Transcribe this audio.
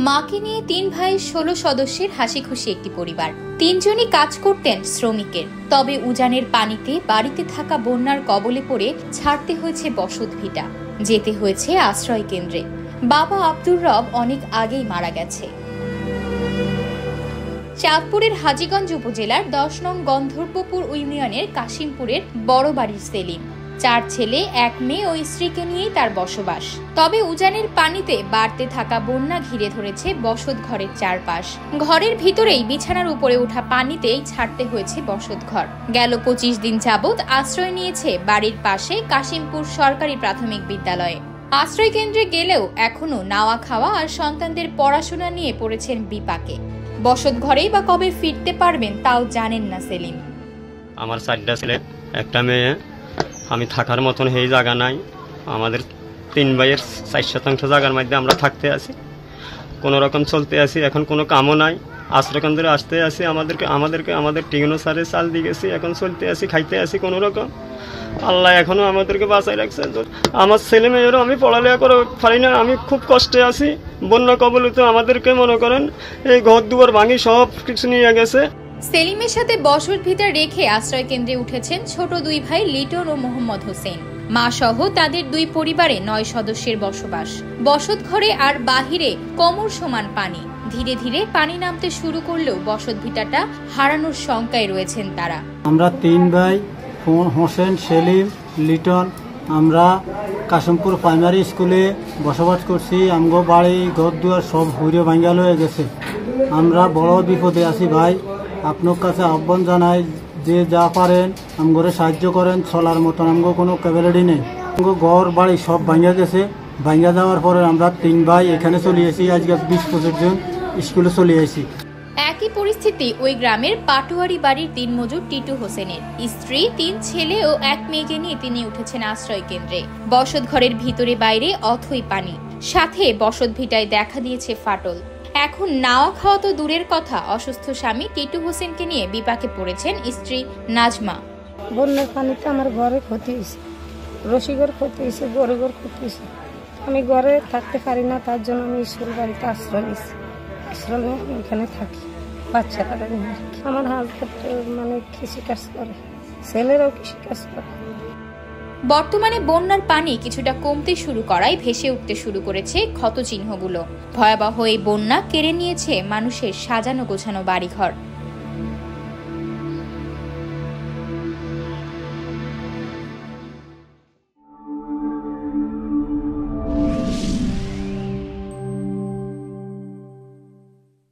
মাকে নিয়ে ৩ ভাই ১৬ সদস্যের হাসি খুশি একটি পরিবার। ৩ জনই কাজ করতেন শ্রমিকের। তবে উজানের পানিতে বাড়িতে থাকা বন্যার কবলে পড়ে ছাড়তে হয়েছে বসত ভিটা, যেতে হয়েছে আশ্রয় কেন্দ্রে। বাবা আব্দুর রব অনেক আগেই মারা গেছে। চাঁদপুরের হাজীগঞ্জ উপজেলার ১০ নং গন্ধর্বপুর ইউনিয়নের কাশিমপুরের বড় বাড়ির সেলিম। ৪ ছেলে, ১ মেয়ে ও স্ত্রীকে নিয়েই তার বসবাস। তবে উজানের পানিতে বাড়তে থাকা বন্যা ঘিরে ধরেছে বসত ঘরের চারপাশ। ঘরের ভিতরেই বিছানার উপরে ওঠা পানিতেই ছাড়তে হয়েছে বসত ঘর। গেল ২৫ দিন যাবৎ আশ্রয় নিয়েছে বাড়ির পাশে কাশিমপুর সরকারি প্রাথমিক বিদ্যালয়ে। আশ্রয় কেন্দ্রে গেলেও এখনো নাওয়া খাওয়া আর সন্তানদের পড়াশোনা নিয়ে পড়েছেন বিপাকে। বসত ঘরেই বা কবে ফিরতে পারবেন তাও জানেন না সেলিম। আমার ৪টা ছেলে, ১টা মেয়ে। আমি থাকার মতন এই জায়গা নাই। আমাদের ৩ ভাইয়ের ৪% জায়গার মধ্যে আমরা থাকতে আছি, কোনো রকম চলতে আছি। এখন কোনো কামও নাই, আশ্রয়কেন্দ্রে আসতে আছি। আমাদের টিউনো সারে চাল দিয়ে গেছি, এখন চলতে আছি, খাইতে আছি কোনো রকম। আল্লাহ এখনও আমাদেরকে বাঁচাই রাখছে। আমার ছেলে মেয়েরও আমি পড়ালেখা করে পারি না, আমি খুব কষ্টে আছি। বন্যা কবলিত আমাদেরকে মনে করেন এই ঘর দুয়ার ভাঙি সব কিছু নিয়ে গেছে। সেলিমের সাথে বসত ভিটা রেখে আশ্রয় কেন্দ্রে উঠেছেন ছোট ২ ভাই লিটন ও মোহাম্মদ হোসেন। মা সহ তাদের ২ পরিবারে ৯ সদস্যের বসবাস। বসত ঘরে আর বাহিরে কোমর সমান পানি। ধীরে ধীরে পানি নামতে শুরু করলেও বসত ভিটাটা হারানোর শঙ্কায় রয়েছেন তারা। আমরা ৩ ভাই হোসেন, সেলিম, লিটন, আমরা কাশিমপুর প্রাইমারি স্কুলে বসবাস করছি। আমগো বাড়ি ঘর দুয়ার সব হুড়ে ভাঙ্গা হয়ে গেছে। আমরা বড় বিপদে আছি ভাই। আপনার কাছে আহ্বান জানাই যে যা পারেন আমগরে সাহায্য করেন। চলার মতন আমগো কোনো ক্যাপাবিলিটি নেই। আমগো ঘর বাড়ি সব ভাঙ্গা গেছে। ভাঙ্গা যাওয়ার পরে আমরা ৩ ভাই এখানে চলে আসি। আজকে ২০-২৫ জন স্কুলে চলে আসি। একই পরিস্থিতি ওই গ্রামের পাটোয়ারি বাড়ির দিনমজুর টিটু হোসেনের। স্ত্রী, ৩ ছেলে ও ১ মেয়েকে নিয়ে তিনি উঠেছেন আশ্রয় কেন্দ্রে। বসত ঘরের ভিতরে বাইরে অথই পানি, সাথে বসত ভিটায় দেখা দিয়েছে ফাটল। এখন নাওয়া খাওয়া তো দূরের কথা, অসুস্থ স্বামী টিটু হোসেনকে নিয়ে বিপাকে পড়েছেন স্ত্রী নাজমা। বন্যার পানিতে আমার ঘরে ক্ষতি হয়েছে, রসিগর ক্ষতি হয়েছে, গরুগর ক্ষতি হয়েছে। আমি ঘরে থাকতে পারি না, তার জন্য আমি স্কুল বাড়িতে আশ্রয় নিয়েছি। আশ্রয় নিয়ে এখানে থাকি বাচ্চারা নিয়ে। আমার হাজব্যান্ড কৃষিকাজ করে, ছেলেরাও কৃষিকাজ করে। বর্তমানে বন্যার পানি কিছুটা কমতে শুরু করায় ভেসে উঠতে শুরু করেছে ক্ষতচিহ্নগুলো। ভয়াবহ এই বন্যা কেড়ে নিয়েছে মানুষের সাজানো গোছানো বাড়িঘর।